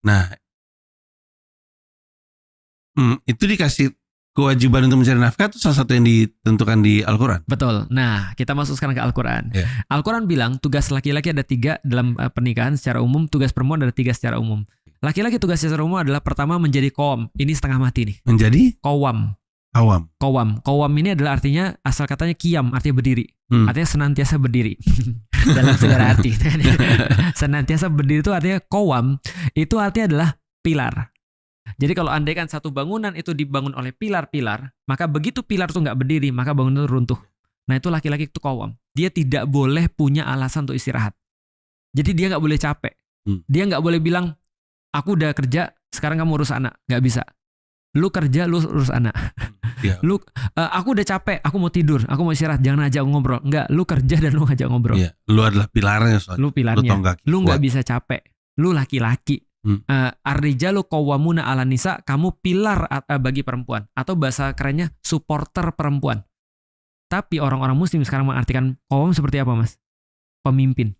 Nah, itu dikasih kewajiban untuk mencari nafkah itu salah satu yang ditentukan di Al-Quran. Betul. Nah, kita masuk sekarang ke Al-Quran. Yeah. Al-Quran bilang tugas laki-laki ada 3 dalam pernikahan secara umum, tugas perempuan ada 3 secara umum. Laki-laki tugas secara umum adalah pertama menjadi qawam. Ini setengah mati nih. Menjadi? Qawam. Qawam ini adalah artinya, asal katanya qiyam, artinya berdiri. Artinya senantiasa berdiri. Dalam segala arti. Senantiasa berdiri itu artinya qawam. Itu artinya adalah pilar. Jadi kalau andaikan satu bangunan itu dibangun oleh pilar-pilar, maka begitu pilar itu nggak berdiri, maka bangunan itu runtuh. Nah itu laki-laki itu qawam. Dia tidak boleh punya alasan untuk istirahat. Jadi dia nggak boleh capek. Dia nggak boleh bilang, aku udah kerja, sekarang kamu urus anak. Nggak bisa. Lu kerja, lu urus anak. Yeah. Aku udah capek, aku mau tidur, aku mau istirahat, jangan ajak ngobrol. Enggak, lu kerja dan lu ngajak ngobrol. Yeah. Lu adalah pilarnya. Lu pilarnya. Lu nggak bisa capek. Lu laki-laki. Ar-rijalu qawwamuna 'alan nisa, kamu pilar bagi perempuan, atau bahasa kerennya supporter perempuan. Tapi orang-orang muslim sekarang mengartikan qawwam seperti apa, Mas? Pemimpin.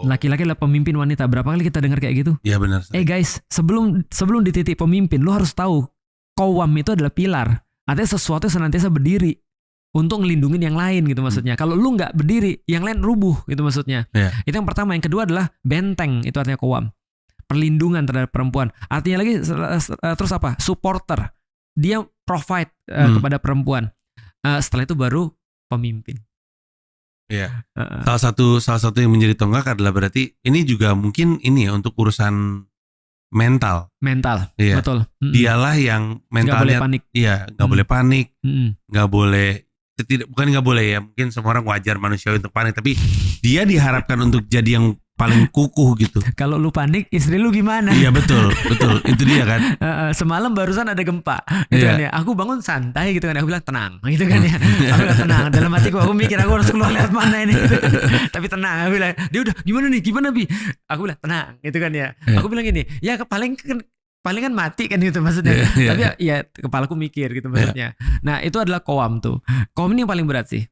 Laki-laki adalah pemimpin wanita. Berapa kali kita dengar kayak gitu? Iya benar. Guys, sebelum di titik pemimpin, lu harus tahu qawwam itu adalah pilar. Artinya sesuatu yang senantiasa berdiri untuk ngelindungin yang lain gitu maksudnya. Kalau lu nggak berdiri, yang lain rubuh gitu maksudnya. Yeah. Itu yang pertama. Yang kedua adalah benteng, itu artinya qawwam. Perlindungan terhadap perempuan. Artinya lagi terus apa? Supporter. Dia provide kepada perempuan. Setelah itu baru pemimpin. Iya. Salah satu yang menjadi tonggak adalah berarti ini juga mungkin ini ya untuk urusan mental. Iya. Betul. Dialah yang mentalnya. Nggak boleh panik. Iya, nggak boleh panik. Nggak boleh. Bukan nggak boleh ya. Mungkin semua orang wajar manusiawi untuk panik, tapi dia diharapkan untuk jadi yang paling kukuh gitu. Kalau lu panik, istri lu gimana? Iya betul. Itu dia kan. Semalam barusan ada gempa, gitu kan ya. Aku bangun santai gitu kan. Aku bilang tenang, gitu kan ya. Aku bilang tenang. Dalam hatiku aku mikir aku harus keluar lewat mana ini. Tapi tenang. Aku bilang, dia udah gimana Bi? Aku bilang tenang, gitu kan ya. Aku bilang gini, ya paling kan mati kan gitu maksudnya. Tapi ya kepalaku mikir gitu maksudnya. Nah itu adalah qawwam tuh. Qawwam ini yang paling berat sih.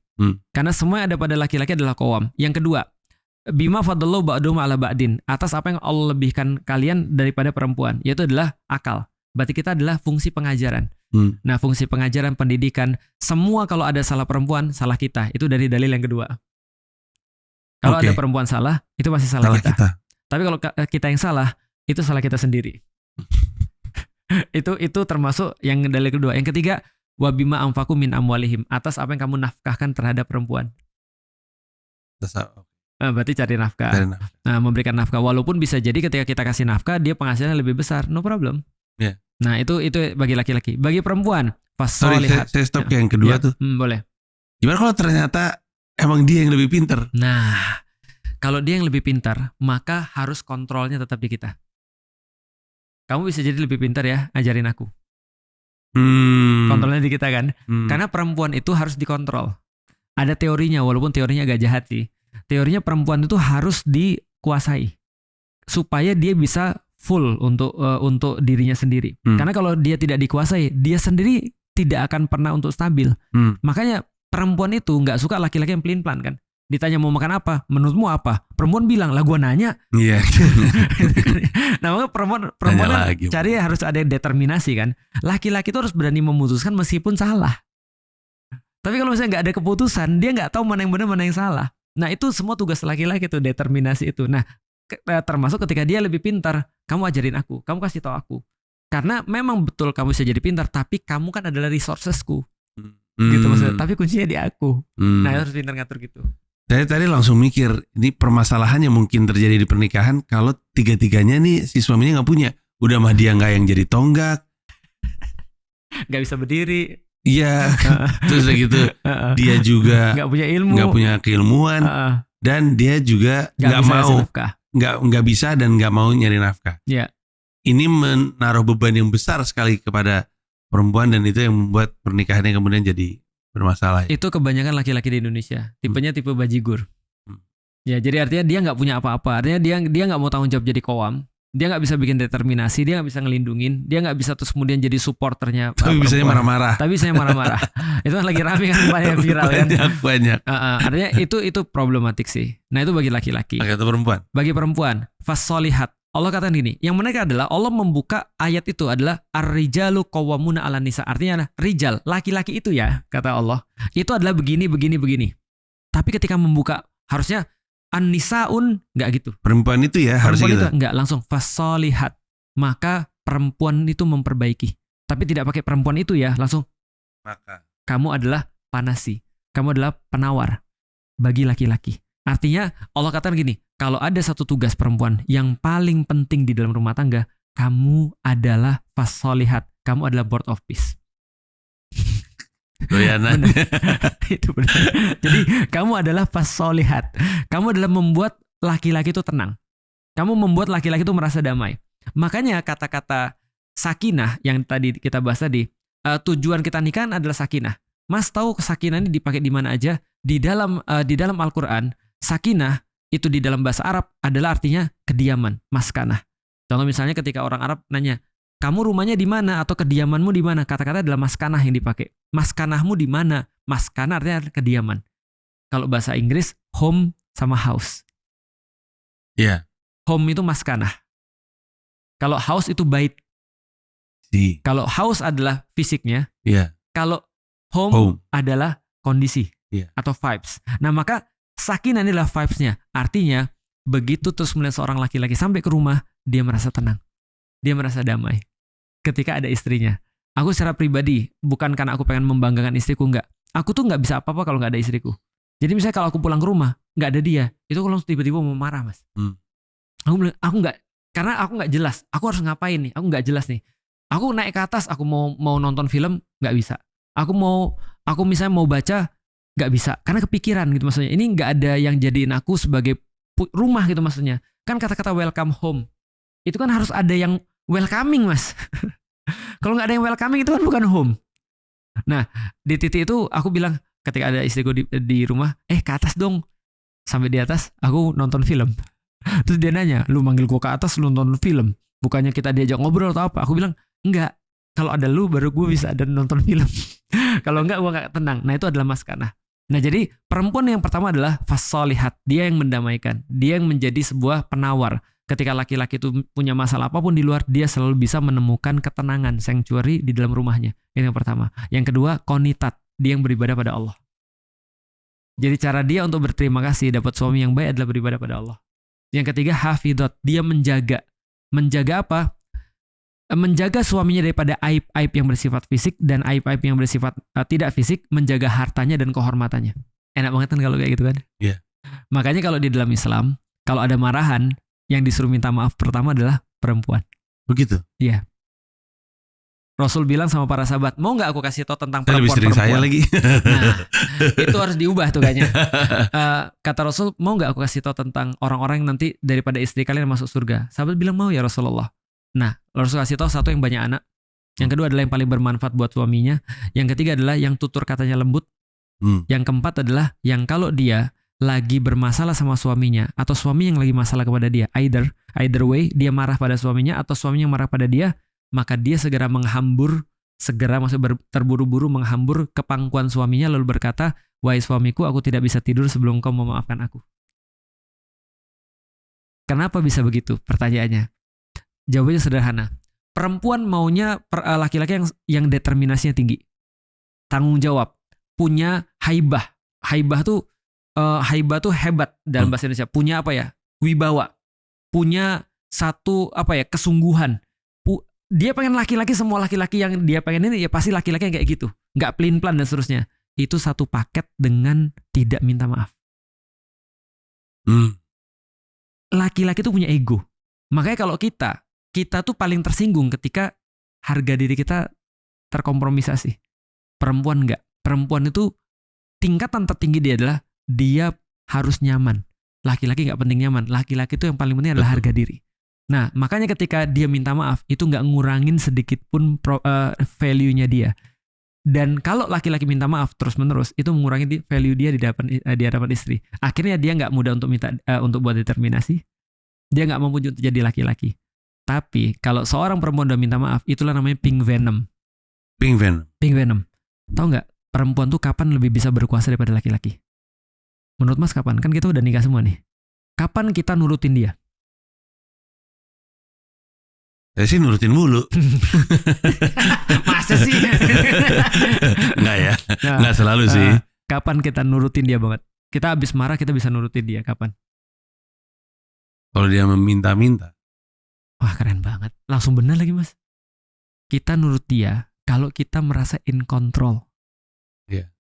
Karena semua yang ada pada laki-laki adalah qawwam. Yang kedua, bima fadallahu ba'dhum 'ala ba'din, atas apa yang Allah lebihkan kalian daripada perempuan, yaitu adalah akal. Berarti kita adalah fungsi pengajaran. Nah, fungsi pengajaran, pendidikan, semua kalau ada salah perempuan, salah kita. Itu dari dalil yang kedua. Kalau ada perempuan salah, itu pasti salah kita. Tapi kalau kita yang salah, itu salah kita sendiri. itu termasuk yang dalil kedua. Yang ketiga, wa bima anfaqu min amwalihim, atas apa yang kamu nafkahkan terhadap perempuan. Berarti cari nafkah. Nah, memberikan nafkah. Walaupun bisa jadi ketika kita kasih nafkah, dia penghasilannya lebih besar. No problem. Yeah. Nah, itu bagi laki-laki. Bagi perempuan, saya stop ke yang kedua tuh. Boleh. Gimana kalau ternyata emang dia yang lebih pintar? Nah, kalau dia yang lebih pintar, maka harus kontrolnya tetap di kita. Kamu bisa jadi lebih pintar ya, ajarin aku. Kontrolnya di kita kan. Karena perempuan itu harus dikontrol. Ada teorinya, walaupun teorinya agak jahat sih. Teorinya perempuan itu harus dikuasai supaya dia bisa full untuk dirinya sendiri. Karena kalau dia tidak dikuasai, dia sendiri tidak akan pernah untuk stabil. Makanya perempuan itu nggak suka laki-laki yang pelin-pelan kan. Ditanya mau makan apa, menurutmu apa? Perempuan bilang, lah gua nanya. Iya. Nah, maka perempuan cari harus ada determinasi kan. Laki-laki itu harus berani memutuskan meskipun salah. Tapi kalau misalnya nggak ada keputusan, dia nggak tahu mana yang benar mana yang salah. Nah itu semua tugas laki-laki tuh, determinasi itu. Nah termasuk ketika dia lebih pintar, kamu ajarin aku, kamu kasih tahu aku. Karena memang betul kamu bisa jadi pintar, tapi kamu kan adalah resourcesku. Gitu maksudnya. Tapi kuncinya di aku. Nah harus pintar ngatur gitu. Saya tadi langsung mikir, ini permasalahan yang mungkin terjadi di pernikahan kalau tiga-tiganya nih si suaminya nggak punya. Udah mah dia nggak yang jadi tonggak, nggak bisa berdiri. Iya, terus gitu. Dia juga nggak punya ilmu, nggak punya keilmuan, dan dia juga nggak mau, nggak bisa dan nggak mau nyari nafkah. Yeah. Ini menaruh beban yang besar sekali kepada perempuan dan itu yang membuat pernikahannya kemudian jadi bermasalah. Itu kebanyakan laki-laki di Indonesia, tipenya tipe bajigur. Ya, jadi artinya dia nggak punya apa-apa. Artinya dia nggak mau tanggung jawab jadi qawwam. Dia nggak bisa bikin determinasi, dia nggak bisa ngelindungin, dia nggak bisa terus kemudian jadi supporternya. Tapi bisanya marah-marah. Itu kan lagi rame kan, banyak viral kan. Banyak. Artinya itu problematik sih. Nah itu bagi laki-laki. Atau perempuan. Bagi perempuan, fasolihat, Allah katakan gini, yang menarik adalah Allah membuka ayat itu adalah ar-rijalu qawwamuna 'alan nisa. Artinya rijal, laki-laki itu ya, kata Allah, itu adalah begini. Tapi ketika membuka harusnya an-nisaun enggak gitu. Perempuan itu ya harusnya gitu. Enggak, langsung fasolihat. Maka perempuan itu memperbaiki. Tapi tidak pakai perempuan itu ya, langsung Maka kamu adalah panasi. Kamu adalah penawar bagi laki-laki. Artinya Allah katakan gini, kalau ada satu tugas perempuan yang paling penting di dalam rumah tangga, kamu adalah fasolihat, kamu adalah board of peace. doyanan. Itu benar. Jadi kamu adalah fasolihat, kamu adalah membuat laki-laki itu tenang, kamu membuat laki-laki itu merasa damai. Makanya kata-kata sakinah yang tadi kita bahas tadi, tujuan kita nikahan adalah sakinah. Mas tahu sakinah ini dipakai di mana aja? Di dalam Al-Quran, sakinah itu di dalam bahasa Arab adalah artinya kediaman, maskanah. Contoh misalnya ketika orang Arab nanya, kamu rumahnya di mana atau kediamanmu di mana? Kata-kata adalah maskanah yang dipakai. Maskanahmu di mana? Maskanah artinya kediaman. Kalau bahasa Inggris, home sama house. Iya. Yeah. Home itu maskanah. Kalau house itu bait. Kalau house adalah fisiknya. Iya. Yeah. Kalau home adalah kondisi atau vibes. Nah maka sakinah ini adalah vibes-nya. Artinya begitu terus melihat seorang laki-laki sampai ke rumah, dia merasa tenang. Dia merasa damai. Ketika ada istrinya. Aku secara pribadi, bukan karena aku pengen membanggakan istriku, enggak. Aku tuh enggak bisa apa-apa kalau enggak ada istriku. Jadi misalnya kalau aku pulang ke rumah, enggak ada dia, itu aku langsung tiba-tiba mau marah, Mas. Aku enggak, karena aku enggak jelas. Aku harus ngapain nih? Aku enggak jelas nih. Aku naik ke atas, aku mau nonton film, enggak bisa. Aku misalnya mau baca, nggak bisa karena kepikiran gitu maksudnya. Ini nggak ada yang jadiin aku sebagai rumah gitu maksudnya. Kan kata-kata welcome home itu kan harus ada yang welcoming, Mas. Kalau nggak ada yang welcoming itu kan bukan home. Nah di titik itu aku bilang ketika ada istriku di rumah, ke atas dong. Sampai di atas aku nonton film. Terus dia nanya, lu manggil gua ke atas lu nonton film, bukannya kita diajak ngobrol atau apa? Aku bilang enggak, kalau ada lu baru gue bisa ada nonton film. Kalau enggak gue nggak tenang. Nah itu adalah maskanah. Nah jadi perempuan yang pertama adalah fasolihat. Dia yang mendamaikan. Dia yang menjadi sebuah penawar. Ketika laki-laki itu punya masalah apapun di luar, dia selalu bisa menemukan ketenangan, sanctuary di dalam rumahnya. Itu yang pertama. Yang kedua, qonitat. Dia yang beribadah pada Allah. Jadi cara dia untuk berterima kasih dapat suami yang baik adalah beribadah pada Allah. Yang ketiga, hafidot. Dia menjaga. Menjaga apa? Menjaga suaminya daripada aib-aib yang bersifat fisik dan aib-aib yang bersifat tidak fisik, menjaga hartanya dan kehormatannya. Enak banget kan kalau kayak gitu kan? Iya. Yeah. Makanya kalau di dalam Islam, kalau ada marahan, yang disuruh minta maaf pertama adalah perempuan. Begitu? Iya. Rasul bilang sama para sahabat, mau nggak aku kasih tahu tentang perempuan? Lebih sering saya lagi. Nah, itu harus diubah tuh kayaknya. Kata Rasul, mau nggak aku kasih tahu tentang orang-orang yang nanti daripada istri kalian masuk surga? Sahabat bilang mau ya Rasulullah. Nah, Rasul kasih tahu satu yang banyak anak. Yang kedua adalah yang paling bermanfaat buat suaminya. Yang ketiga adalah yang tutur katanya lembut. Yang keempat adalah yang kalau dia lagi bermasalah sama suaminya atau suami yang lagi masalah kepada dia, either way dia marah pada suaminya atau suaminya yang marah pada dia, maka dia segera terburu-buru menghambur ke pangkuan suaminya lalu berkata, wahai suamiku, aku tidak bisa tidur sebelum kau memaafkan aku. Kenapa bisa begitu? Pertanyaannya. Jawabannya sederhana. Perempuan maunya laki-laki yang determinasinya tinggi, tanggung jawab, punya haibah. Haibah tuh hebat dalam bahasa Indonesia. Punya apa ya? Wibawa. Punya satu kesungguhan. Dia pengen laki-laki, semua laki-laki yang dia pengen ini ya pasti laki-laki yang kayak gitu. Nggak pelin-pelan dan seterusnya. Itu satu paket dengan tidak minta maaf. Laki-laki tuh punya ego. Makanya kalau kita tuh paling tersinggung ketika harga diri kita terkompromisasi. Perempuan enggak. Perempuan itu tingkatan tertinggi dia adalah dia harus nyaman. Laki-laki enggak penting nyaman. Laki-laki itu yang paling penting adalah harga diri. Nah, makanya ketika dia minta maaf, itu enggak ngurangin sedikit pun value-nya dia. Dan kalau laki-laki minta maaf terus-menerus, itu mengurangi value dia di hadapan istri. Akhirnya dia enggak mudah untuk buat determinasi. Dia enggak mampu untuk jadi laki-laki. Tapi kalau seorang perempuan udah minta maaf, itulah namanya pink venom. Pink venom. Tahu nggak perempuan tuh kapan lebih bisa berkuasa daripada laki-laki? Menurut Mas kapan? Kan kita udah nikah semua nih. Kapan kita nurutin dia? Saya sih nurutin mulu. Masa sih? Enggak ya. Nah, Enggak selalu sih. Kapan kita nurutin dia banget? Kita abis marah kita bisa nurutin dia kapan? Kalau dia meminta-minta. Wah keren banget. Langsung bener lagi mas. Kita nurut dia kalau kita merasa in control. Iya.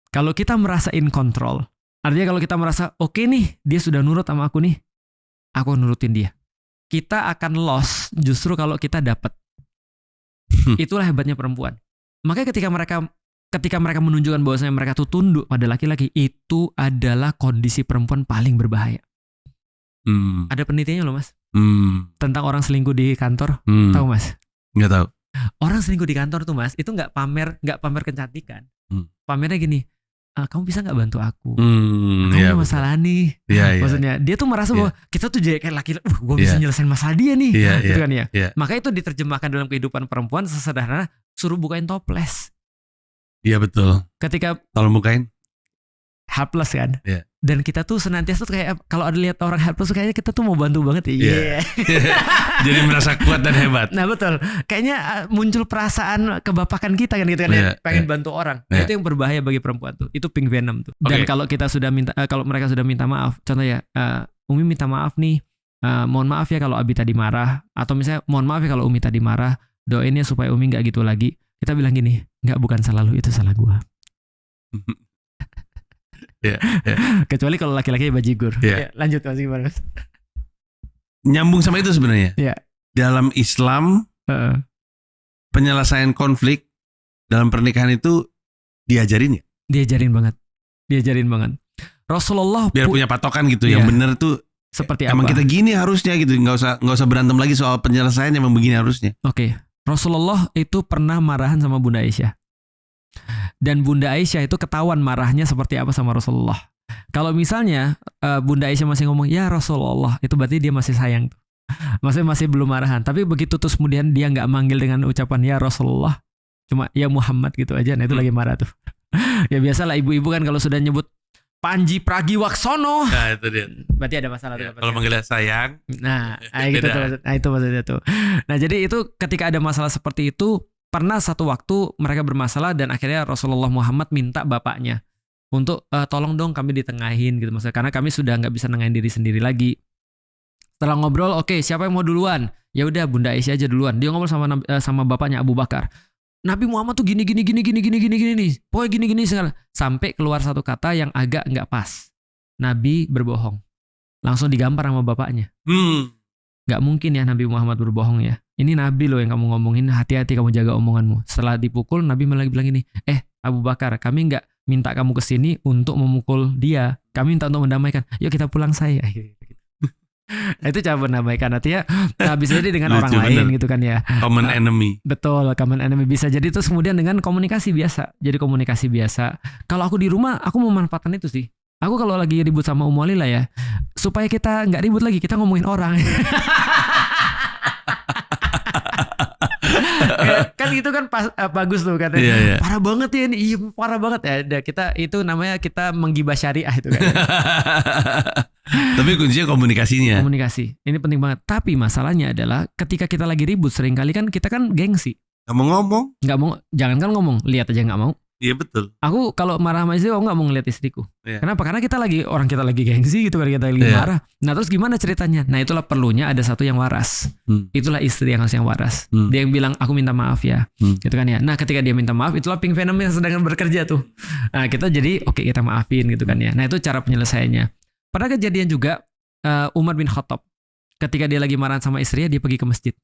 Kalau kita merasa in control, artinya kalau kita merasa oke nih, dia sudah nurut sama aku nih, aku nurutin dia. Kita akan loss justru kalau kita dapat. Itulah hebatnya perempuan. Makanya ketika mereka menunjukkan bahwasanya mereka tuh tunduk pada laki-laki, itu adalah kondisi perempuan paling berbahaya. Ada penelitiannya loh mas. Tentang orang selingkuh di kantor. Tahu mas? Nggak tahu. Orang selingkuh di kantor tuh mas, itu nggak pamer kecantikan. Pamernya gini, kamu bisa nggak bantu aku? Aku punya masalah nih. Maksudnya dia tuh merasa bahwa kita tuh jadi kayak laki-laki, gue bisa nyelesain masalah dia nih. Gitu kan ya. Maka itu diterjemahkan dalam kehidupan perempuan sesederhana suruh bukain toples. Iya betul. Ketika tolong bukain. Helpless kan. Dan kita tuh senantiasa tuh kayak kalau ada lihat orang helpless kayaknya kita tuh mau bantu banget ya. Jadi merasa kuat dan hebat. Nah betul. Kayaknya muncul perasaan kebapakan kita kan gitu kan ya, pengen bantu orang. Itu yang berbahaya bagi perempuan tuh. Itu pink venom tuh. Dan kalau kita sudah minta kalau mereka sudah minta maaf, contoh ya, Umi minta maaf nih. Mohon maaf ya kalau Abi tadi marah, atau misalnya mohon maaf ya kalau Umi tadi marah, doain ya supaya Umi enggak gitu lagi. Kita bilang gini, enggak, bukan salah lu, itu salah gua. Kecuali kalau laki-laki bajigur. Lanjut mas gimana mas? Nyambung sama itu sebenarnya. Dalam Islam penyelesaian konflik dalam pernikahan itu diajarin ya? Diajarin banget. Rasulullah biar punya patokan gitu. Yang benar tuh seperti emang apa? kita gini harusnya gitu. Nggak usah berantem lagi soal penyelesaian, emang begini harusnya. Oke. Rasulullah itu pernah marahan sama Bunda Aisyah. Dan Bunda Aisyah itu ketahuan marahnya seperti apa sama Rasulullah. Kalau misalnya Bunda Aisyah masih ngomong ya Rasulullah, itu berarti dia masih sayang tuh. Masih belum marahan. Tapi begitu terus kemudian dia nggak manggil dengan ucapan ya Rasulullah, cuma ya Muhammad gitu aja, nah itu lagi marah tuh. Ya biasalah ibu-ibu kan kalau sudah nyebut Panji Pragiwaksono, nah itu dia. Berarti ada masalah tuh. Kalau manggilnya sayang. Nah gitu tuh. Nah itu maksudnya tuh. Nah jadi itu ketika ada masalah seperti itu, pernah satu waktu mereka bermasalah dan akhirnya Rasulullah Muhammad minta bapaknya untuk tolong dong kami ditengahin gitu, maksudnya karena kami sudah nggak bisa nengahin diri sendiri lagi. Setelah ngobrol, oke, siapa yang mau duluan? Ya udah Bunda Aisyah aja duluan. Dia ngobrol sama bapaknya Abu Bakar. Nabi Muhammad tuh gini nih. Pokoknya gini segala. Sampai keluar satu kata yang agak nggak pas. Nabi berbohong. Langsung digampar sama bapaknya. Nggak mungkin ya Nabi Muhammad berbohong ya. Ini Nabi loh yang kamu ngomongin, hati-hati kamu jaga omonganmu. Setelah dipukul, Nabi malah bilang gini, Abu Bakar, kami nggak minta kamu kesini untuk memukul dia. Kami minta untuk mendamaikan. Yuk kita pulang saya. Nah, itu cara mendamaikan. Artinya bisa jadi dengan orang lain gitu kan ya. Common enemy. Betul, common enemy bisa jadi terus kemudian dengan komunikasi biasa. Jadi komunikasi biasa. Kalau aku di rumah, aku memanfaatkan itu sih. Aku kalau lagi ribut sama Umu Alila ya, supaya kita nggak ribut lagi, kita ngomongin orang. Kan itu kan bagus tuh katanya. Parah banget ya ini. Iya parah banget ya. Kita itu namanya kita menggibah syariah itu kan. Tapi kuncinya komunikasinya. Komunikasi. Ini penting banget. Tapi masalahnya adalah ketika kita lagi ribut seringkali kan kita kan gengsi. Gak mau ngomong. Jangan kan ngomong, lihat aja gak mau. Iya betul. Aku kalau marah sama istri, aku gak mau ngeliat istriku. Kenapa? Karena kita lagi gengsi gitu kan, kita lagi marah. Nah terus gimana ceritanya? Nah itulah perlunya ada satu yang waras. Itulah istri yang harus yang waras. Dia yang bilang aku minta maaf ya. Gitu kan ya. Nah ketika dia minta maaf, itulah pink venom yang sedang bekerja tuh. Nah kita jadi oke, kita maafin gitu kan ya. Nah itu cara penyelesaiannya. Pada kejadian juga Umar bin Khattab ketika dia lagi marah sama istrinya, dia pergi ke masjid.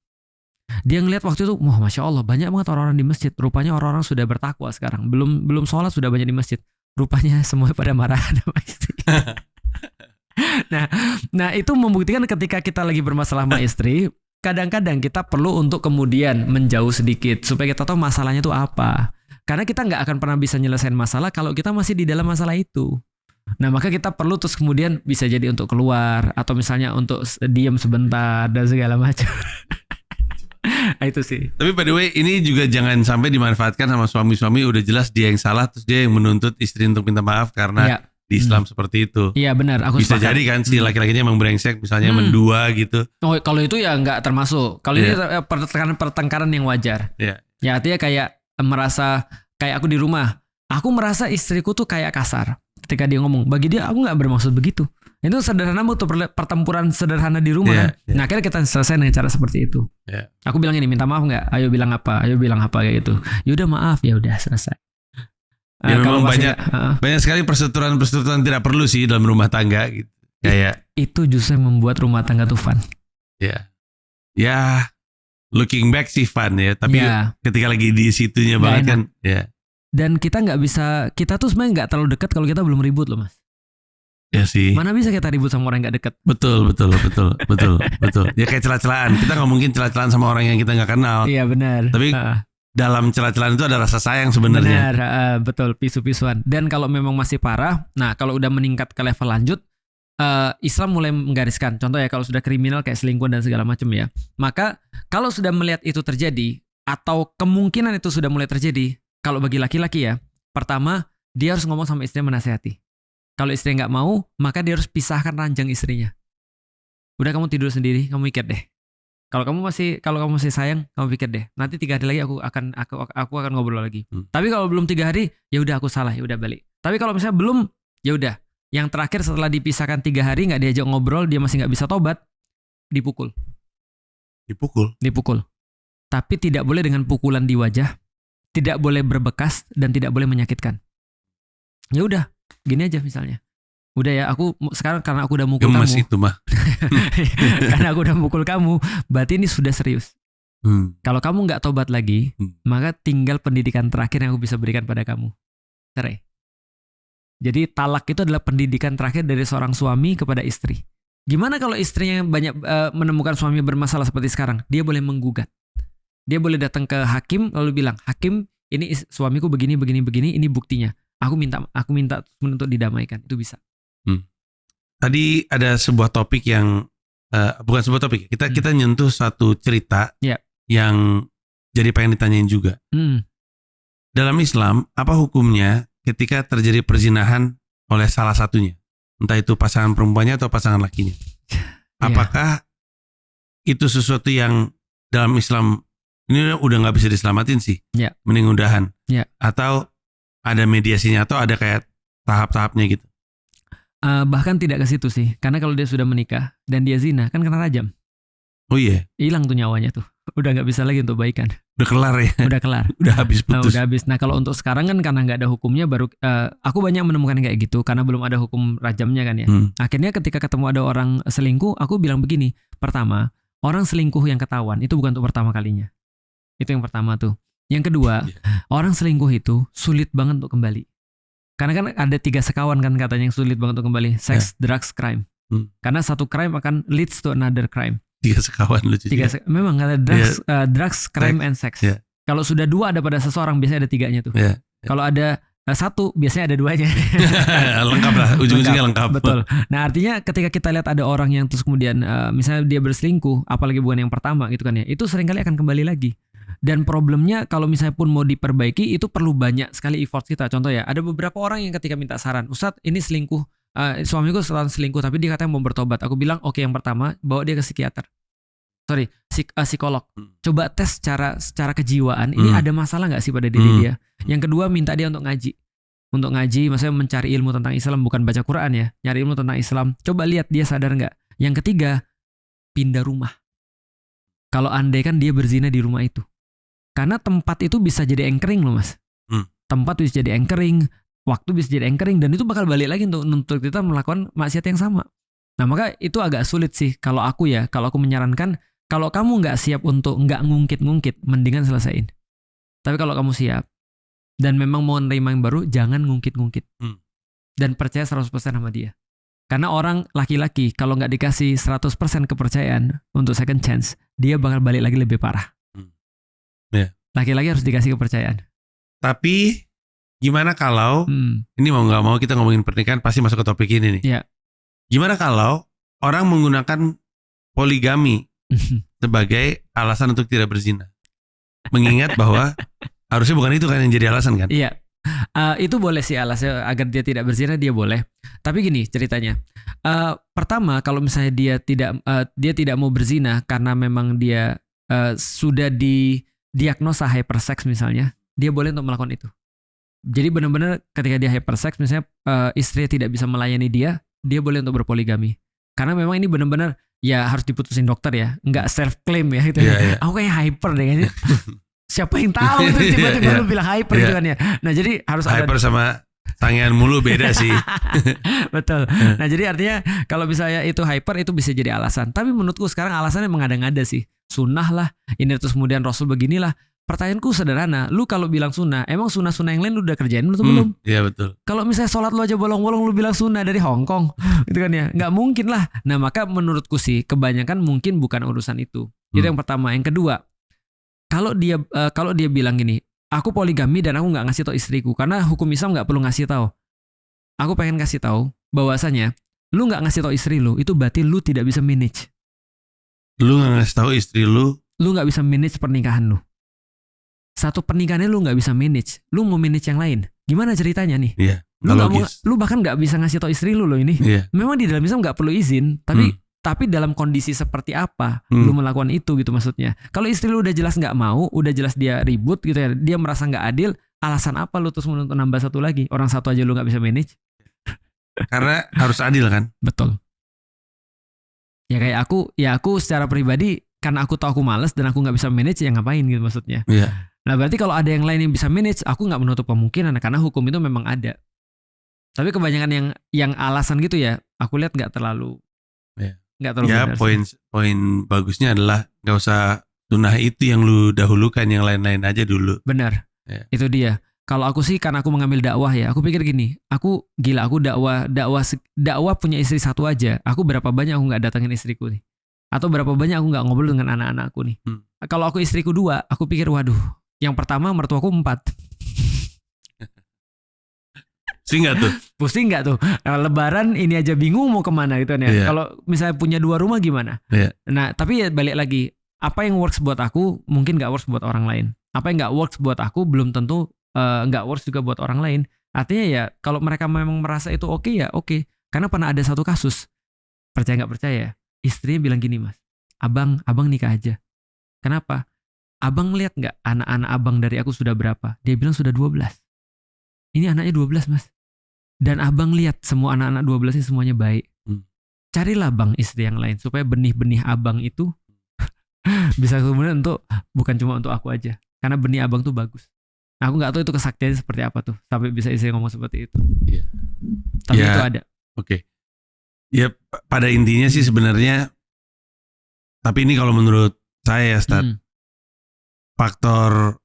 Dia ngelihat waktu itu, wah masya Allah banyak banget orang-orang di masjid. Rupanya orang-orang sudah bertakwa sekarang. Belum sholat sudah banyak di masjid. Rupanya semua pada marah sama istri. Nah itu membuktikan ketika kita lagi bermasalah sama istri, kadang-kadang kita perlu untuk kemudian menjauh sedikit supaya kita tahu masalahnya itu apa. Karena kita nggak akan pernah bisa nyelesain masalah kalau kita masih di dalam masalah itu. Nah maka kita perlu terus kemudian bisa jadi untuk keluar atau misalnya untuk diam sebentar dan segala macam. Nah, itu sih. Tapi by the way ini juga jangan sampai dimanfaatkan sama suami-suami udah jelas dia yang salah terus dia yang menuntut istri untuk minta maaf karena di Islam seperti itu. Iya benar, aku Bisa sepakat. jadi kan si laki-lakinya emang brengsek, misalnya mendua gitu. Oh, kalau itu ya nggak termasuk. Kalau ini pertengkaran yang wajar. Iya. Ya artinya kayak merasa kayak aku di rumah, aku merasa istriku tuh kayak kasar. Ketika dia ngomong, bagi dia aku nggak bermaksud begitu. Itu sederhana tuh pertempuran sederhana di rumah kan. Nah akhirnya kita selesai dengan cara seperti itu. Aku bilang ini, minta maaf nggak? Ayo bilang apa? Ayo bilang apa kayak gitu. Yaudah maaf, ya udah selesai. Ya memang banyak sekali persetujuan tidak perlu sih dalam rumah tangga gitu. Kayak itu justru membuat rumah tangga tuh fun. Ya looking back sih fun ya, tapi ketika lagi di situnya banget kan ya. Dan kita nggak bisa, kita tuh sebenarnya nggak terlalu dekat kalau kita belum ribut loh mas. Ya sih. Mana bisa kita ribut sama orang yang nggak dekat? Betul. Ya kayak celah-celahan. Kita nggak mungkin celah-celahan sama orang yang kita nggak kenal. Iya benar. Tapi dalam celah-celahan itu ada rasa sayang sebenarnya. Benar, betul, pisu-pisuan. Dan kalau memang masih parah, nah kalau udah meningkat ke level lanjut, Islam mulai menggariskan. Contoh ya kalau sudah kriminal kayak selingkuh dan segala macam ya. Maka kalau sudah melihat itu terjadi atau kemungkinan itu sudah mulai terjadi, kalau bagi laki-laki ya, pertama dia harus ngomong sama istrinya, menasehati. Kalau istri nggak mau, maka dia harus pisahkan ranjang istrinya. Udah kamu tidur sendiri, kamu mikir deh. Kalau kamu masih sayang, kamu pikir deh. Nanti 3 hari lagi aku akan ngobrol lagi. Tapi kalau belum 3 hari, ya udah aku salah, ya udah balik. Tapi kalau misalnya belum, ya udah. Yang terakhir setelah dipisahkan 3 hari nggak diajak ngobrol, dia masih nggak bisa tobat, dipukul. Dipukul. Tapi tidak boleh dengan pukulan di wajah, tidak boleh berbekas dan tidak boleh menyakitkan. Ya udah. Gini aja misalnya, udah ya aku sekarang karena aku udah mukul gemes kamu, itu mah. karena aku udah mukul kamu, berarti ini sudah serius. Kalau kamu nggak tobat lagi, maka tinggal pendidikan terakhir yang aku bisa berikan pada kamu, cerai. Jadi talak itu adalah pendidikan terakhir dari seorang suami kepada istri. Gimana kalau istrinya banyak menemukan suami bermasalah seperti sekarang? Dia boleh menggugat, dia boleh datang ke hakim lalu bilang, hakim ini suamiku begini, ini buktinya. Aku minta untuk didamaikan, itu bisa. Tadi ada sebuah topik yang bukan sebuah topik, kita nyentuh satu cerita yang jadi pengen ditanyain juga. Dalam Islam, apa hukumnya ketika terjadi perzinahan oleh salah satunya, entah itu pasangan perempuannya atau pasangan lakinya? Apakah itu sesuatu yang dalam Islam ini udah nggak bisa diselamatin sih? Mending udahan, atau ada mediasinya atau ada kayak tahap-tahapnya gitu? Bahkan tidak ke situ sih, karena kalau dia sudah menikah dan dia zina kan kena rajam. Oh iya. Hilang tuh nyawanya tuh, udah nggak bisa lagi untuk baikan. Udah kelar ya. Udah kelar. Udah habis putus. Udah habis. Nah kalau untuk sekarang kan karena nggak ada hukumnya, baru aku banyak menemukan kayak gitu karena belum ada hukum rajamnya kan ya. Akhirnya ketika ketemu ada orang selingkuh, aku bilang begini. Pertama, orang selingkuh yang ketahuan itu bukan untuk pertama kalinya. Itu yang pertama tuh. Yang kedua, orang selingkuh itu sulit banget untuk kembali. Karena kan ada 3 sekawan kan katanya yang sulit banget untuk kembali. Sex, drugs, crime. Karena satu crime akan leads to another crime. 3 sekawan lucu. Memang ada drugs, crime, and sex. Kalau sudah 2 ada pada seseorang, biasanya ada 3-nya tuh. Kalau ada 1, biasanya ada 2-nya. Lengkap lah, ujung-ujungnya lengkap. Betul. Nah artinya ketika kita lihat ada orang yang terus kemudian misalnya dia berselingkuh, apalagi bukan yang pertama gitu kan ya, itu seringkali akan kembali lagi. Dan problemnya kalau misalnya pun mau diperbaiki itu perlu banyak sekali effort kita. Contoh ya, ada beberapa orang yang ketika minta saran, Ustadz ini selingkuh, suamiku selalu selingkuh tapi dia katanya mau bertobat. Aku bilang oke, yang pertama bawa dia ke psikolog. Coba tes secara kejiwaan, ini ada masalah nggak sih pada diri dia. Yang kedua minta dia untuk ngaji, maksudnya mencari ilmu tentang Islam, bukan baca Quran ya, nyari ilmu tentang Islam. Coba lihat dia sadar nggak. Yang ketiga, pindah rumah. Kalau andai kan dia berzina di rumah itu. Karena tempat itu bisa jadi anchoring loh mas. Tempat bisa jadi anchoring, waktu bisa jadi anchoring, dan itu bakal balik lagi untuk kita melakukan maksiat yang sama. Nah maka itu agak sulit sih kalau aku menyarankan, kalau kamu nggak siap untuk nggak ngungkit-ngungkit, mendingan selesaiin. Tapi kalau kamu siap dan memang mau nerima yang baru, jangan ngungkit-ngungkit. Dan percaya 100% sama dia. Karena orang laki-laki kalau nggak dikasih 100% kepercayaan untuk second chance, dia bakal balik lagi lebih parah. Laki-laki harus dikasih kepercayaan. Tapi gimana kalau ini mau nggak mau kita ngomongin pernikahan pasti masuk ke topik ini nih. Gimana kalau orang menggunakan poligami sebagai alasan untuk tidak berzina? Mengingat bahwa harusnya bukan itu kan yang jadi alasan kan? Iya. Itu boleh sih alasnya agar dia tidak berzina, dia boleh. Tapi gini ceritanya. Pertama, kalau misalnya dia tidak mau berzina karena memang dia sudah didiagnosa hypersex misalnya, dia boleh untuk melakukan itu. Jadi benar-benar ketika dia hypersex misalnya istrinya tidak bisa melayani dia boleh untuk berpoligami. Karena memang ini benar-benar ya harus diputusin dokter ya, nggak self claim ya gitu. Yeah. Aku kayak hyper deh kayaknya. Siapa yang tahu tuh tiba-tiba lu bilang hyper gitu kan ya. Nah jadi harus hyper sama sangean mulu beda sih. Betul. Nah jadi artinya kalau misalnya itu hyper itu bisa jadi alasan. Tapi menurutku sekarang alasannya mengada-ngada sih. Sunnah lah. Ini terus kemudian Rasul beginilah. Pertanyaanku sederhana. Lu kalau bilang sunnah, emang sunnah-sunnah yang lain lu udah kerjain atau belum? Iya betul. Kalau misalnya sholat lu aja bolong-bolong lu bilang sunnah dari Hong Kong, gitu kan ya? Nggak mungkin lah. Nah maka menurutku sih kebanyakan mungkin bukan urusan itu. Itu yang pertama. Yang kedua. Kalau dia bilang gini, aku poligami dan aku nggak ngasih tahu istriku karena hukum Islam nggak perlu ngasih tahu. Aku pengen kasih tahu bahwasanya lu nggak ngasih tahu istri lu itu berarti lu tidak bisa manage. Lu nggak ngasih tahu istri lu nggak bisa manage pernikahan lu. Satu pernikahannya lu nggak bisa manage, lu mau manage yang lain. Gimana ceritanya nih? Iya. Lu bahkan nggak bisa ngasih tahu istri lu loh ini. Iya. Memang di dalam Islam nggak perlu izin, tapi dalam kondisi seperti apa lu melakukan itu gitu maksudnya. Kalau istri lu udah jelas nggak mau, udah jelas dia ribut gitu ya, dia merasa nggak adil, alasan apa lu terus menuntut nambah satu lagi? Orang satu aja lu nggak bisa manage. Karena harus adil kan? Betul. Ya kayak aku secara pribadi karena aku tahu aku malas dan aku nggak bisa manage ya ngapain gitu maksudnya. Iya. Nah berarti kalau ada yang lain yang bisa manage, aku nggak menutup kemungkinan karena hukum itu memang ada. Tapi kebanyakan yang alasan gitu ya, aku lihat nggak terlalu. Iya. Nggak terlalu ya poin bagusnya adalah nggak usah sunnah itu yang lu dahulukan, yang lain-lain aja dulu. Benar ya. Itu dia. Kalau aku sih karena aku mengambil dakwah ya, aku pikir gini, aku dakwah punya istri satu aja, aku berapa banyak aku nggak datangin istriku nih, atau berapa banyak aku nggak ngobrol dengan anak-anakku nih. Kalau aku istriku 2, aku pikir waduh, yang pertama mertuaku 4. Pusing nggak tuh? Lebaran ini aja bingung mau kemana gitu kan ya. Yeah. Kalau misalnya punya 2 rumah gimana? Yeah. Nah tapi ya balik lagi, apa yang works buat aku mungkin nggak works buat orang lain. Apa yang nggak works buat aku belum tentu nggak works juga buat orang lain. Artinya ya kalau mereka memang merasa itu oke ya oke. Karena pernah ada satu kasus, percaya nggak percaya, istrinya bilang gini, Mas, abang nikah aja. Kenapa? Abang lihat nggak anak-anak abang dari aku sudah berapa? Dia bilang sudah 12. Ini anaknya 12 Mas. Dan abang lihat semua anak-anak 12 ini semuanya baik. Carilah bang istri yang lain supaya benih-benih abang itu bisa kemudian bukan cuma untuk aku aja. Karena benih abang tuh bagus. Nah, aku nggak tahu itu kesaktiannya seperti apa tuh sampai bisa istri ngomong seperti itu. Yeah. Tapi itu ada. Oke. Ya pada intinya sih sebenarnya. Tapi ini kalau menurut saya ya Stad, faktor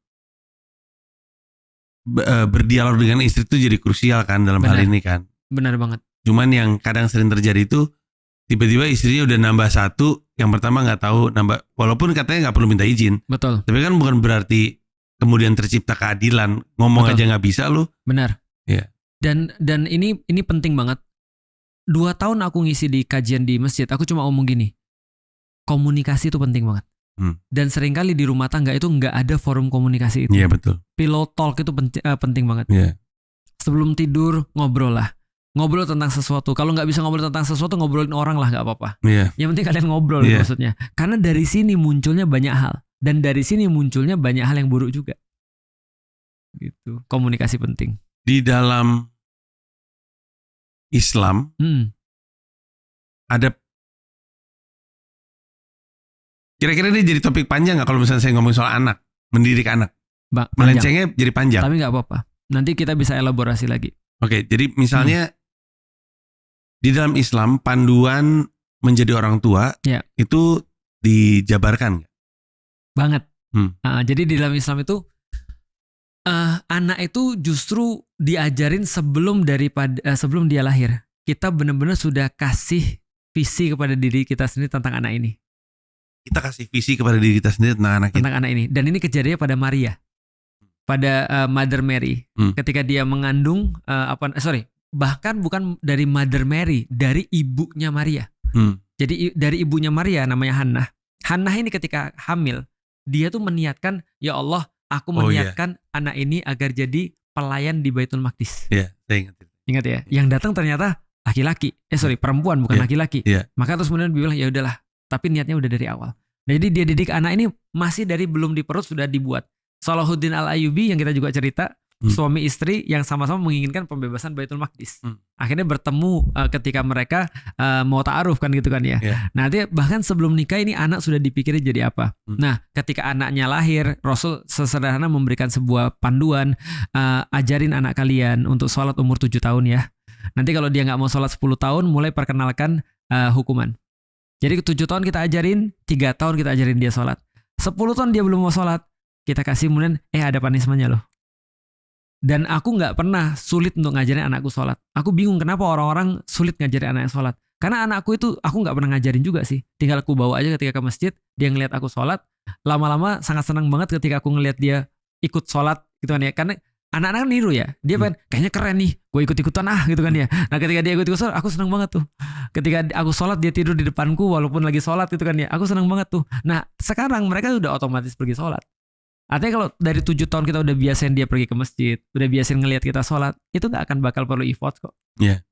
berdialog dengan istri itu jadi krusial kan dalam hal ini kan. Benar banget. Cuman yang kadang sering terjadi itu tiba-tiba istrinya udah nambah 1, yang pertama nggak tahu nambah, walaupun katanya nggak perlu minta izin. Betul. Tapi kan bukan berarti kemudian tercipta keadilan, ngomong aja nggak bisa lu. Benar. Ya. Dan ini penting banget. 2 tahun aku ngisi di kajian di masjid, aku cuma ngomong gini, komunikasi itu penting banget. Dan seringkali di rumah tangga itu nggak ada forum komunikasi itu. Iya betul. Pillow talk itu penting banget. Iya. Sebelum tidur ngobrol lah. Ngobrol tentang sesuatu. Kalau nggak bisa ngobrol tentang sesuatu, ngobrolin orang lah nggak apa-apa. Iya. Yang penting kalian ngobrol maksudnya. Karena dari sini munculnya banyak hal. Dan dari sini munculnya banyak hal yang buruk juga. Gitu. Komunikasi penting. Di dalam Islam ada, kira-kira ini jadi topik panjang nggak kalau misalnya saya ngomong soal anak, mendidik anak? Melencengnya jadi panjang. Tapi nggak apa-apa. Nanti kita bisa elaborasi lagi. Oke, jadi misalnya di dalam Islam panduan menjadi orang tua itu dijabarkan nggak? Banget. Jadi di dalam Islam itu anak itu justru diajarin sebelum dia lahir. Kita benar-benar sudah kasih visi kepada diri kita sendiri tentang anak ini. Kita kasih visi kepada diri kita sendiri tentang anak kita. Tentang anak ini. Dan ini kejadiannya pada Maria. Pada Mother Mary. Ketika dia mengandung, bahkan bukan dari Mother Mary, dari ibunya Maria. Jadi dari ibunya Maria namanya Hannah. Hannah ini ketika hamil, dia tuh meniatkan, ya Allah, aku meniatkan anak ini agar jadi pelayan di Baitul Maqdis. Iya, saya ingat. Ingat ya, yang datang ternyata laki-laki. Perempuan bukan laki-laki. Maka terus kemudian dia bilang ya udahlah, tapi niatnya udah dari awal. Nah, jadi dia didik anak ini masih dari belum di perut sudah dibuat. Salahuddin Al-Ayyubi yang kita juga cerita, suami istri yang sama-sama menginginkan pembebasan Baitul Maqdis. Akhirnya bertemu ketika mereka mau ta'aruf kan gitu kan ya. Nah, dia bahkan sebelum nikah ini anak sudah dipikirin jadi apa. Nah, ketika anaknya lahir, Rasul sesederhana memberikan sebuah panduan, ajarin anak kalian untuk sholat umur 7 tahun ya. Nanti kalau dia nggak mau sholat 10 tahun, mulai perkenalkan hukuman. Jadi 7 tahun kita ajarin, 3 tahun kita ajarin dia sholat. 10 tahun dia belum mau sholat, kita kasih kemudian ada punishment-nya loh. Dan aku nggak pernah sulit untuk ngajarin anakku sholat. Aku bingung kenapa orang-orang sulit ngajarin anaknya sholat. Karena anakku itu aku nggak pernah ngajarin juga sih. Tinggal aku bawa aja ketika ke masjid, dia ngeliat aku sholat. Lama-lama sangat senang banget ketika aku ngeliat dia ikut sholat gitu kan ya. Karena anak-anak kan niru ya. Dia pengen kayaknya keren nih, gue ikut-ikutan gitu kan ya. Nah ketika dia ikut-ikut sholat, aku senang banget tuh. Ketika aku sholat dia tidur di depanku walaupun lagi sholat gitu kan ya. Aku senang banget tuh. Nah sekarang mereka udah otomatis pergi sholat. Artinya kalau dari 7 tahun kita udah biasain dia pergi ke masjid, udah biasain ngelihat kita sholat, itu gak akan bakal perlu effort kok. Iya.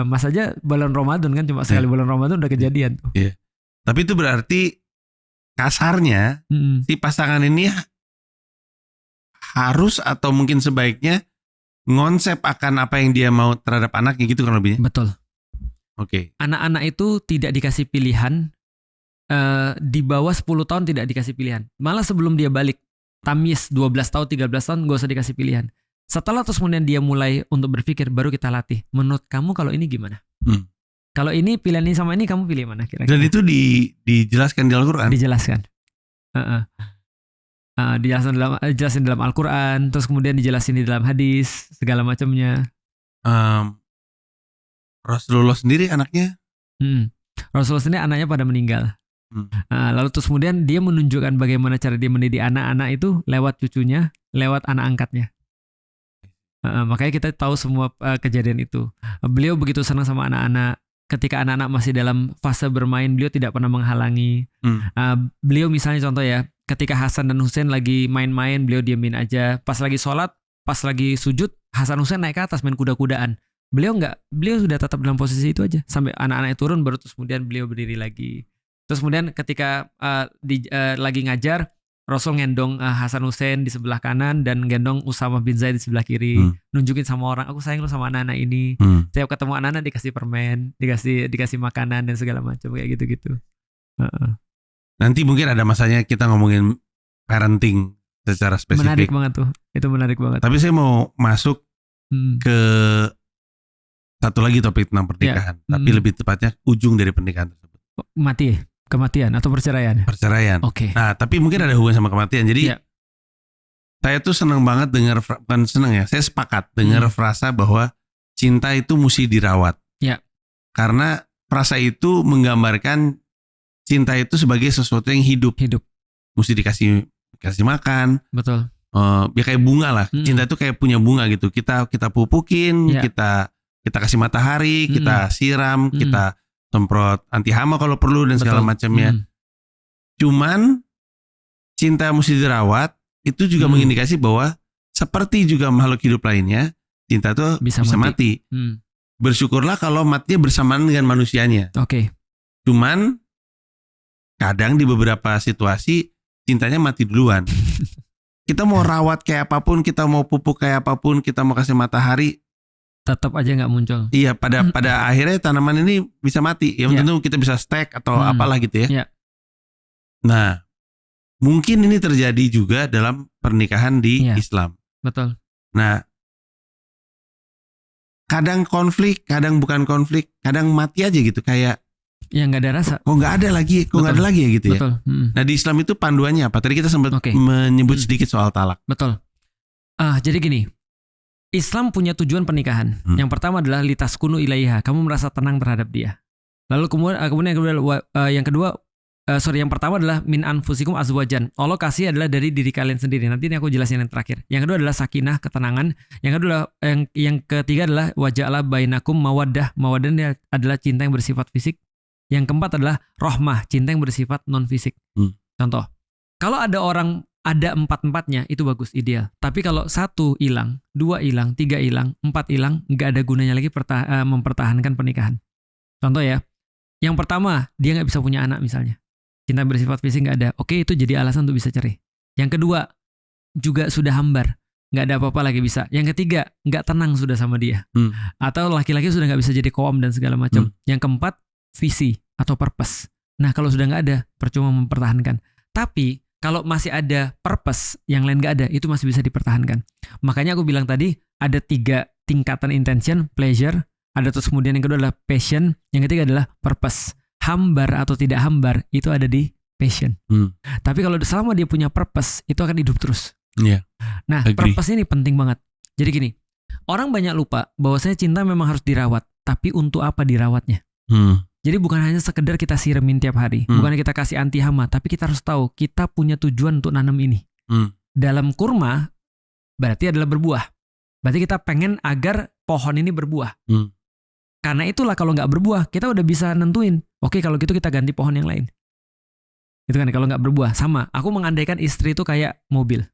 Mas aja bulan Ramadan kan cuma sekali bulan Ramadan udah kejadian tuh. Iya. Tapi itu berarti kasarnya si pasangan ini harus atau mungkin sebaiknya ngonsep akan apa yang dia mau terhadap anaknya gitu kan lebihnya. Betul. Oke. Anak-anak itu tidak dikasih pilihan, di bawah 10 tahun tidak dikasih pilihan. Malah sebelum dia balik tamyiz 12 tahun, 13 tahun gak usah dikasih pilihan. Setelah terus kemudian dia mulai untuk berpikir, baru kita latih. Menurut kamu kalau ini gimana? Kalau ini pilihan ini sama ini kamu pilih mana kira-kira? Dan itu dijelaskan di Al-Quran? Dijelaskan. Dijelasin dalam Al-Quran, terus kemudian dijelasin di dalam hadis, segala macamnya. Rasulullah sendiri anaknya? Rasulullah sendiri anaknya pada meninggal. Lalu terus kemudian dia menunjukkan bagaimana cara dia mendidik anak-anak itu lewat cucunya, lewat anak angkatnya. Makanya kita tahu semua kejadian itu. Beliau begitu senang sama anak-anak. Ketika anak-anak masih dalam fase bermain, beliau tidak pernah menghalangi. Beliau misalnya contoh ya, ketika Hasan dan Husain lagi main-main, beliau diamin aja. Pas lagi sholat, pas lagi sujud, Hasan Husain naik ke atas main kuda-kudaan. Beliau sudah tetap dalam posisi itu aja. Sampai anak-anaknya turun, baru terus kemudian beliau berdiri lagi. Terus kemudian ketika lagi ngajar, Rasul ngendong Hasan Husain di sebelah kanan dan gendong Usamah bin Zaid di sebelah kiri, nunjukin sama orang, aku sayang lu sama anak-anak ini. Setiap ketemu anak-anak dikasih permen, dikasih makanan dan segala macam kayak gitu-gitu. Nanti mungkin ada masanya kita ngomongin parenting secara spesifik. Menarik banget tuh, itu menarik banget. Tapi saya mau masuk ke satu lagi topik tentang pernikahan, tapi lebih tepatnya ujung dari pernikahan tersebut. Kematian atau perceraian? Perceraian. Oke. Nah, tapi mungkin ada hubungan sama kematian. Jadi saya tuh senang banget dengar, bukan senang ya, saya sepakat dengar frasa bahwa cinta itu mesti dirawat. Ya. Karena frasa itu menggambarkan cinta itu sebagai sesuatu yang hidup. Mesti dikasih makan. Betul. Ya kayak bunga lah. Cinta itu kayak punya bunga gitu. Kita pupukin, kita kasih matahari, kita siram, kita semprot anti hama kalau perlu dan segala macamnya. Cuman cinta yang mesti dirawat itu juga mengindikasi bahwa seperti juga makhluk hidup lainnya, cinta itu bisa mati. Bersyukurlah kalau matinya bersamaan dengan manusianya. Oke. Cuman kadang di beberapa situasi cintanya mati duluan. Kita mau rawat kayak apapun, kita mau pupuk kayak apapun, kita mau kasih matahari, tetap aja nggak muncul. Iya, pada akhirnya tanaman ini bisa mati. Ya tentu kita bisa stek atau apalah gitu ya. Nah, mungkin ini terjadi juga dalam pernikahan di Islam. Betul. Nah, kadang konflik, kadang bukan konflik, kadang mati aja gitu kayak. Ya nggak ada rasa. Kok nggak ada lagi, ya gitu ya. Betul. Nah di Islam itu panduannya apa? Tadi kita sempat menyebut sedikit soal talak. Betul. Jadi gini. Islam punya tujuan pernikahan. Yang pertama adalah litaskunu ilaiha, kamu merasa tenang terhadap dia. Lalu kemudian yang pertama adalah min anfusikum azwajan. Allah kasih adalah dari diri kalian sendiri. Nanti ini aku jelasin yang terakhir. Yang kedua adalah sakinah, ketenangan. Yang ketiga adalah waja'ala bainakum mawaddah. Mawaddah adalah cinta yang bersifat fisik. Yang keempat adalah rahmah, cinta yang bersifat non fisik. Contoh, kalau ada orang ada 4-4-nya itu bagus, ideal. Tapi kalau 1 hilang, 2 hilang, 3 hilang, 4 hilang, nggak ada gunanya lagi mempertahankan pernikahan. Contoh ya, yang pertama dia nggak bisa punya anak misalnya, cinta bersifat fisik nggak ada, oke itu jadi alasan untuk bisa cerai. Yang kedua juga sudah hambar, nggak ada apa-apa lagi bisa. Yang ketiga nggak tenang sudah sama dia, atau laki-laki sudah nggak bisa jadi koam dan segala macam. Yang keempat visi atau purpose. Nah kalau sudah nggak ada, percuma mempertahankan. Tapi kalau masih ada purpose, yang lain nggak ada, itu masih bisa dipertahankan. Makanya aku bilang tadi, ada 3 tingkatan intention, pleasure, ada terus kemudian yang kedua adalah passion, yang ketiga adalah purpose. Hambar atau tidak hambar, itu ada di passion. Tapi kalau selama dia punya purpose, itu akan hidup terus. Nah, purpose ini penting banget. Jadi gini, orang banyak lupa bahwasanya cinta memang harus dirawat, tapi untuk apa dirawatnya? Jadi bukan hanya sekedar kita siremin tiap hari, bukan kita kasih anti hama, tapi kita harus tahu kita punya tujuan untuk nanam ini. Dalam kurma berarti adalah berbuah. Berarti kita pengen agar pohon ini berbuah. Karena itulah kalau nggak berbuah, kita udah bisa nentuin, oke kalau gitu kita ganti pohon yang lain. Itu kan kalau nggak berbuah. Sama, aku mengandaikan istri itu kayak mobil.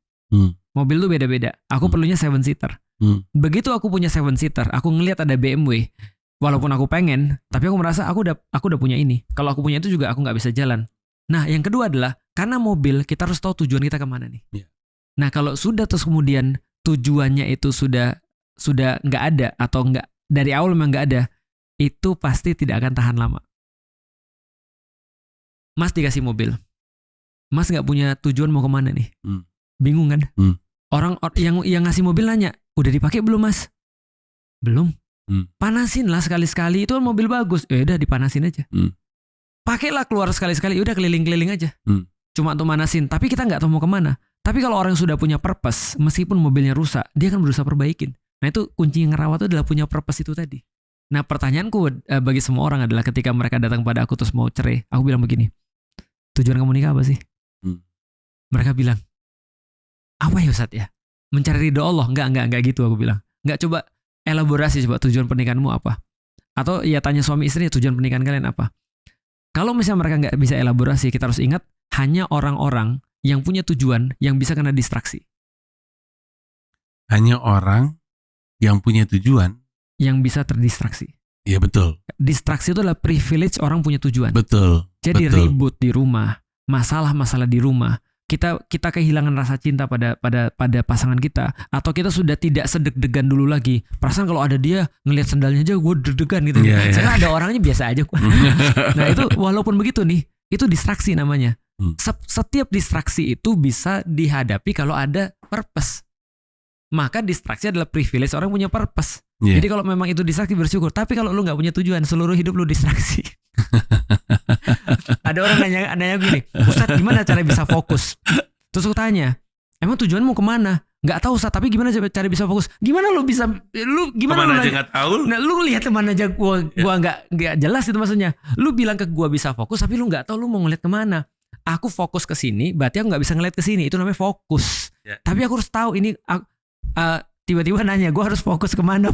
Mobil tuh beda-beda. Aku perlunya 7-seater. Begitu aku punya 7-seater, aku ngelihat ada BMW. Walaupun aku pengen, tapi aku merasa aku udah punya ini. Kalau aku punya itu juga aku nggak bisa jalan. Nah, yang kedua adalah karena mobil kita harus tahu tujuan kita kemana nih. Nah, kalau sudah terus kemudian tujuannya itu sudah nggak ada atau nggak dari awal memang nggak ada, itu pasti tidak akan tahan lama. Mas dikasih mobil, Mas nggak punya tujuan mau kemana nih? Bingung kan? Orang yang ngasih mobil nanya, udah dipakai belum Mas? Belum. Panasin lah sekali-sekali, itu kan mobil bagus. Udah dipanasin aja. Pakailah keluar sekali-sekali, udah keliling-keliling aja. Cuma untuk manasin, tapi kita nggak tahu mau kemana. Tapi kalau orang sudah punya purpose, meskipun mobilnya rusak, dia akan berusaha perbaikin. Nah itu kunci yang ngerawat itu adalah punya purpose itu tadi. Nah pertanyaanku bagi semua orang adalah ketika mereka datang pada aku terus mau cerai, aku bilang begini, tujuan kamu nikah apa sih? Mereka bilang, apa ya Ustadz ya? Mencari ridho Allah? Enggak gitu aku bilang. Enggak, coba elaborasi coba tujuan pernikahanmu apa? Atau ya tanya suami istri tujuan pernikahan kalian apa? Kalau misalnya mereka nggak bisa elaborasi, kita harus ingat hanya orang-orang yang punya tujuan yang bisa kena distraksi. Hanya orang yang punya tujuan yang bisa terdistraksi. Iya betul. Distraksi itu adalah privilege orang punya tujuan. Betul. Jadi ribut di rumah, masalah-masalah di rumah. Kita kehilangan rasa cinta pada pasangan kita, atau kita sudah tidak sedeg-degan dulu lagi. Perasaan kalau ada dia ngelihat sendalnya aja gue deg-degan gitu. Karena ada orangnya biasa aja. Nah itu walaupun begitu nih, itu distraksi namanya. Setiap distraksi itu bisa dihadapi kalau ada purpose. Maka distraksi adalah privilege orang punya purpose. Jadi kalau memang itu distraksi bersyukur. Tapi kalau lu nggak punya tujuan, seluruh hidup lu distraksi. Ada orang nanya gini, Ustadz gimana cara bisa fokus? Terus aku tanya, emang tujuanmu kemana? Nggak tahu Ustadz, tapi gimana cara bisa fokus? Gimana lu bisa, gimana kemana lu aja nggak tahu? Nah, lu lihat kemana aja gua nggak jelas itu maksudnya. Lu bilang ke gua bisa fokus, tapi lu nggak tahu lu mau ngeliat kemana. Aku fokus ke sini, berarti aku nggak bisa ngeliat ke sini. Itu namanya fokus. Tapi aku harus tahu ini. Tiba-tiba nanya, gue harus fokus kemana?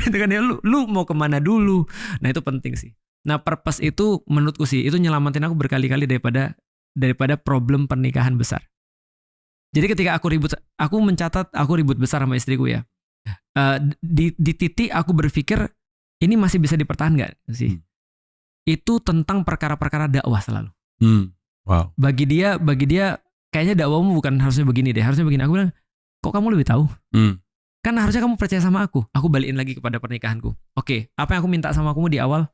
Itu kan ya, lu mau kemana dulu? Nah itu penting sih. Nah purpose itu menurutku sih itu nyelamatin aku berkali-kali daripada problem pernikahan besar. Jadi ketika aku mencatat aku ribut besar sama istriku ya. Di titik aku berpikir ini masih bisa dipertahankan nggak sih? Itu tentang perkara-perkara dakwah selalu. Wow. Bagi dia kayaknya dakwahmu bukan harusnya begini deh, harusnya begini. Aku bilang, kok kamu lebih tahu? Kan harusnya kamu percaya sama aku. Aku balikin lagi kepada pernikahanku. Oke, apa yang aku minta sama kamu di awal?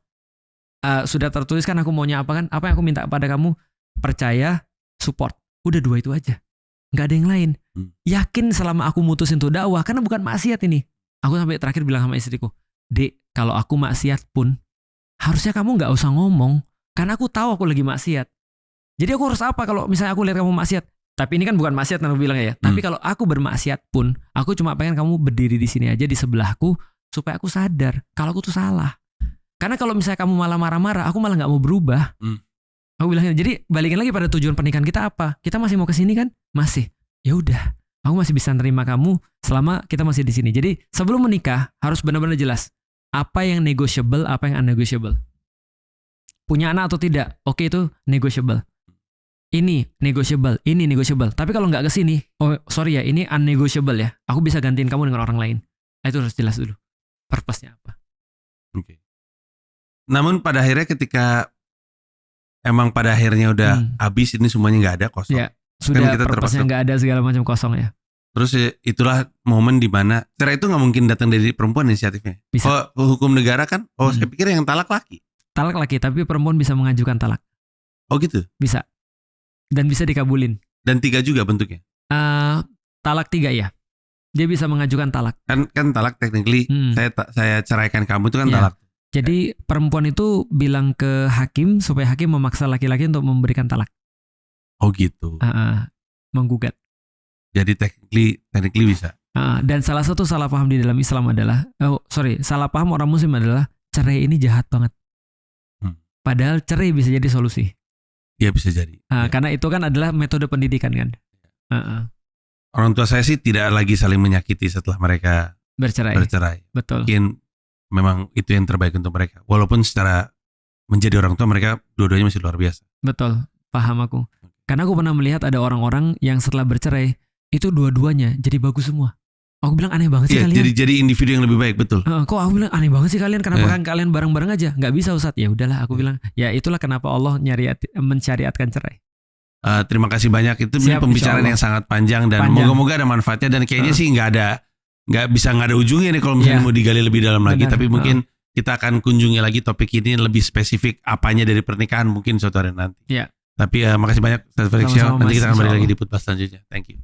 Sudah tertulis kan aku maunya apa kan? Apa yang aku minta pada kamu? Percaya, support. Udah 2 itu aja. Nggak ada yang lain. Yakin selama aku mutusin untuk dakwah, karena bukan maksiat ini. Aku sampai terakhir bilang sama istriku, Dek, kalau aku maksiat pun, harusnya kamu nggak usah ngomong. Karena aku tahu aku lagi maksiat. Jadi aku harus apa kalau misalnya aku lihat kamu maksiat? Tapi ini kan bukan maksiat aku bilang ya. Tapi kalau aku bermaksiat pun, aku cuma pengen kamu berdiri di sini aja di sebelahku supaya aku sadar kalau aku tuh salah. Karena kalau misalnya kamu malah marah-marah, aku malah nggak mau berubah. Aku bilangnya, jadi balikin lagi pada tujuan pernikahan kita apa? Kita masih mau ke sini kan? Masih. Ya udah, aku masih bisa nerima kamu selama kita masih di sini. Jadi sebelum menikah harus benar-benar jelas apa yang negotiable, apa yang unnegotiable. Punya anak atau tidak? Oke, itu negotiable. ini negotiable, ini negotiable. Tapi kalau nggak ke sini, oh sorry ya, ini unnegotiable ya. Aku bisa gantiin kamu dengan orang lain. Nah, itu harus jelas dulu. Purpose-nya apa? Oke. Namun pada akhirnya ketika emang pada akhirnya udah habis, ini semuanya nggak ada, kosong. Ya, sudah purpose-nya nggak ada, segala macam kosong ya. Terus itulah momen di mana cerai itu nggak mungkin datang dari perempuan inisiatifnya. Bisa. Oh, hukum negara kan? Oh, saya pikir yang talak laki. Talak laki, tapi perempuan bisa mengajukan talak. Oh gitu? Bisa. Dan bisa dikabulin. Dan 3 juga bentuknya? Talak 3 ya. Dia bisa mengajukan talak. Kan talak technically saya ceraikan kamu itu kan talak. Jadi perempuan itu bilang ke hakim supaya hakim memaksa laki-laki untuk memberikan talak. Oh gitu. Menggugat. Jadi technically bisa. Dan salah satu salah paham di dalam Islam adalah, salah paham orang Muslim adalah cerai ini jahat banget. Padahal cerai bisa jadi solusi. Iya bisa jadi. Karena itu kan adalah metode pendidikan kan. Orang tua saya sih tidak lagi saling menyakiti setelah mereka bercerai. Betul. Mungkin memang itu yang terbaik untuk mereka. Walaupun secara menjadi orang tua mereka dua-duanya masih luar biasa. Betul, paham aku. Karena aku pernah melihat ada orang-orang yang setelah bercerai itu dua-duanya jadi bagus semua. Aku bilang aneh banget sih kalian. Jadi individu yang lebih baik, betul. Kok aku bilang aneh banget sih kalian, kenapa kan kalian bareng-bareng aja? Nggak bisa Ustadz. Ya udahlah, aku bilang ya itulah kenapa Allah mencariatkan cerai. Terima kasih banyak, itu pembicaraan yang sangat panjang dan moga-moga ada manfaatnya, dan kayaknya sih nggak ada ujungnya nih kalau misalnya mau digali lebih dalam lagi. Tapi mungkin kita akan kunjungi lagi topik ini lebih spesifik apanya dari pernikahan mungkin suatu hari nanti. Tapi makasih banyak Ustaz Felix. Nanti kita akan balik lagi di podcast selanjutnya. Thank you.